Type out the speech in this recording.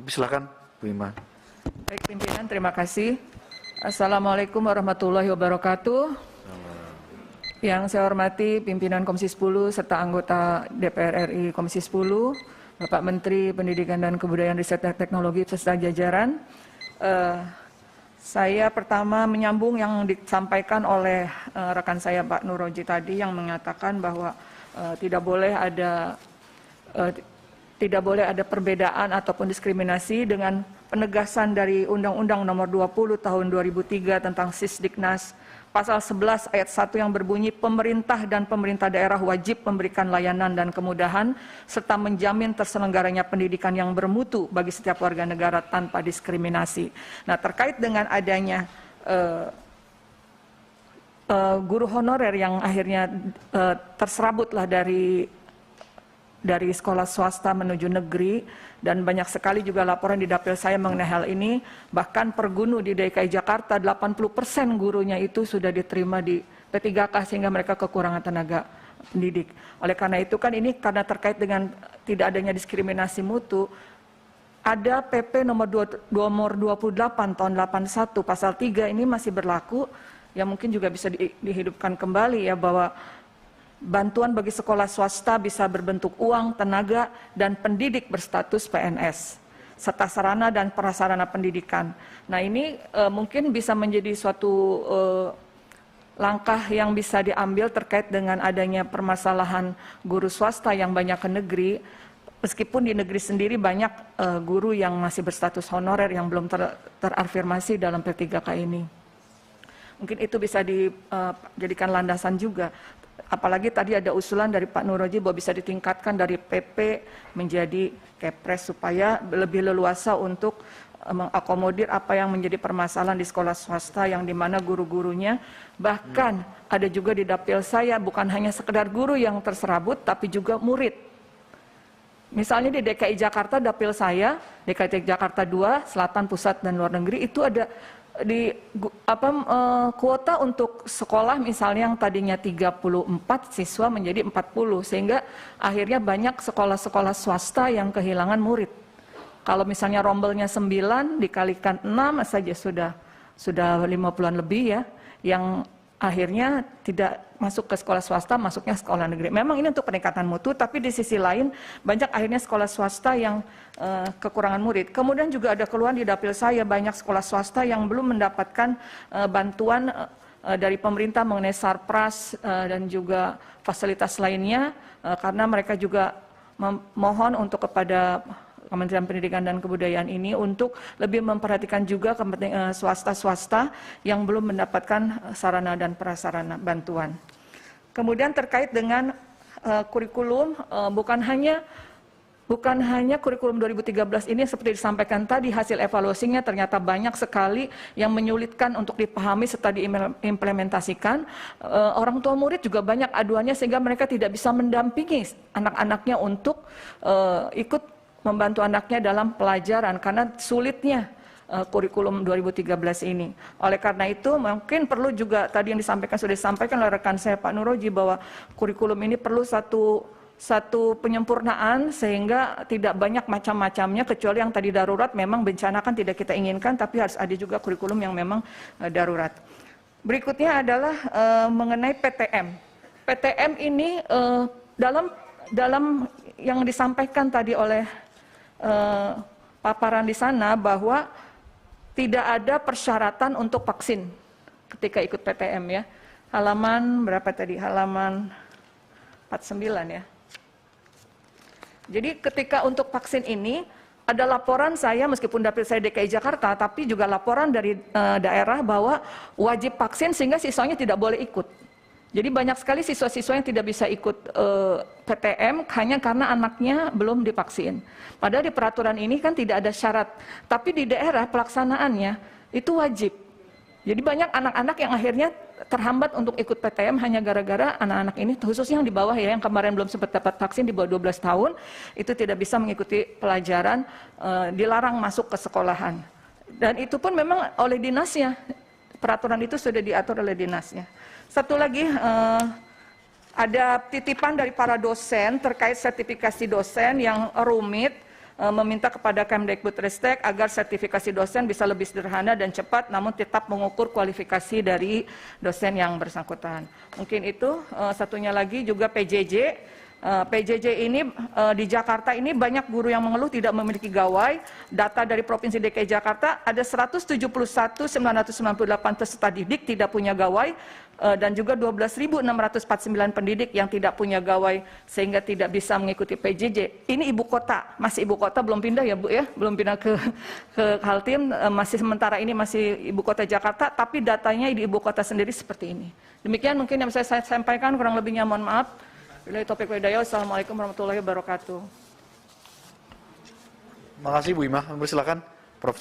Silakan, Bu Iman. Baik pimpinan, terima kasih. Assalamualaikum warahmatullahi wabarakatuh. Yang saya hormati pimpinan Komisi 10 serta anggota DPR RI Komisi 10, Bapak Menteri Pendidikan dan Kebudayaan Riset dan Teknologi beserta jajaran. Saya pertama menyambung yang disampaikan oleh rekan saya Pak Nuroji tadi yang mengatakan bahwa tidak boleh ada perbedaan ataupun diskriminasi dengan penegasan dari Undang-Undang Nomor 20 Tahun 2003 tentang Sisdiknas Pasal 11 ayat 1 yang berbunyi pemerintah dan pemerintah daerah wajib memberikan layanan dan kemudahan serta menjamin terselenggaranya pendidikan yang bermutu bagi setiap warga negara tanpa diskriminasi. Nah, terkait dengan adanya guru honorer yang akhirnya terserabutlah dari sekolah swasta menuju negeri, dan banyak sekali juga laporan di dapil saya mengenai hal ini. Bahkan per gunu di DKI Jakarta 80% gurunya itu sudah diterima di P3K sehingga mereka kekurangan tenaga pendidik. Oleh karena itu kan ini karena terkait dengan tidak adanya diskriminasi mutu, ada PP nomor 28 tahun 81 pasal 3 ini masih berlaku, yang mungkin juga bisa dihidupkan kembali ya, bahwa bantuan bagi sekolah swasta bisa berbentuk uang, tenaga, dan pendidik berstatus PNS, serta sarana dan prasarana pendidikan. Nah ini mungkin bisa menjadi suatu langkah yang bisa diambil terkait dengan adanya permasalahan guru swasta yang banyak ke negeri, meskipun di negeri sendiri banyak guru yang masih berstatus honorer yang belum terafirmasi dalam P3K ini. Mungkin itu bisa dijadikan landasan juga. Apalagi tadi ada usulan dari Pak Nuroji bahwa bisa ditingkatkan dari PP menjadi Kepres supaya lebih leluasa untuk mengakomodir apa yang menjadi permasalahan di sekolah swasta yang dimana guru-gurunya, bahkan ada juga di dapil saya bukan hanya sekedar guru yang terserabut tapi juga murid. Misalnya di DKI Jakarta dapil saya, DKI Jakarta 2, Selatan, Pusat, dan Luar Negeri itu ada kuota untuk sekolah misalnya yang tadinya 34 siswa menjadi 40, sehingga akhirnya banyak sekolah-sekolah swasta yang kehilangan murid. Kalau misalnya rombelnya 9 dikalikan 6 saja sudah 50-an lebih ya, yang akhirnya tidak masuk ke sekolah swasta, masuknya sekolah negeri. Memang ini untuk peningkatan mutu, tapi di sisi lain banyak akhirnya sekolah swasta yang kekurangan murid. Kemudian juga ada keluhan di dapil saya, banyak sekolah swasta yang belum mendapatkan bantuan dari pemerintah mengenai sarpras dan juga fasilitas lainnya, karena mereka juga memohon untuk kepada Kementerian Pendidikan dan Kebudayaan ini untuk lebih memperhatikan juga swasta-swasta yang belum mendapatkan sarana dan prasarana bantuan. Kemudian terkait dengan kurikulum, bukan hanya kurikulum 2013 ini seperti disampaikan tadi, hasil evaluasinya ternyata banyak sekali yang menyulitkan untuk dipahami serta diimplementasikan. Orang tua murid juga banyak aduannya sehingga mereka tidak bisa mendampingi anak-anaknya untuk ikut membantu anaknya dalam pelajaran karena sulitnya kurikulum 2013 ini. Oleh karena itu mungkin perlu juga tadi yang sudah disampaikan oleh rekan saya Pak Nuroji bahwa kurikulum ini perlu satu penyempurnaan sehingga tidak banyak macam-macamnya, kecuali yang tadi darurat memang bencana kan tidak kita inginkan, tapi harus ada juga kurikulum yang memang darurat. Berikutnya adalah mengenai PTM. PTM ini dalam yang disampaikan tadi oleh paparan di sana bahwa tidak ada persyaratan untuk vaksin ketika ikut PTM ya. Halaman berapa tadi? Halaman 49 ya. Jadi ketika untuk vaksin ini ada laporan saya, meskipun dapil saya DKI Jakarta, tapi juga laporan dari daerah bahwa wajib vaksin sehingga siswanya tidak boleh ikut. Jadi banyak sekali siswa-siswa yang tidak bisa ikut PTM hanya karena anaknya belum divaksin. Padahal di peraturan ini kan tidak ada syarat, tapi di daerah pelaksanaannya itu wajib. Jadi banyak anak-anak yang akhirnya terhambat untuk ikut PTM hanya gara-gara anak-anak ini, khususnya yang di bawah ya, yang kemarin belum sempat dapat vaksin di bawah 12 tahun, itu tidak bisa mengikuti pelajaran, dilarang masuk ke sekolahan. Dan itu pun memang oleh dinasnya, peraturan itu sudah diatur oleh dinasnya. Satu lagi, ada titipan dari para dosen terkait sertifikasi dosen yang rumit. meminta kepada Kemdikbudristek agar sertifikasi dosen bisa lebih sederhana dan cepat, namun tetap mengukur kualifikasi dari dosen yang bersangkutan. Mungkin itu. Satunya lagi juga PJJ. PJJ ini di Jakarta ini banyak guru yang mengeluh tidak memiliki gawai. Data dari Provinsi DKI Jakarta ada 171.998 peserta didik tidak punya gawai dan juga 12.649 pendidik yang tidak punya gawai sehingga tidak bisa mengikuti PJJ. Ini ibu kota, masih ibu kota, belum pindah ya Bu ya, belum pindah ke Kaltim, masih sementara ini masih ibu kota Jakarta, tapi datanya di ibu kota sendiri seperti ini. Demikian mungkin yang saya sampaikan, kurang lebihnya mohon maaf. Billahi taufiq wal hidayah. Wassalamualaikum warahmatullahi wabarakatuh. Makasih Bu Imah. Silakan Prof.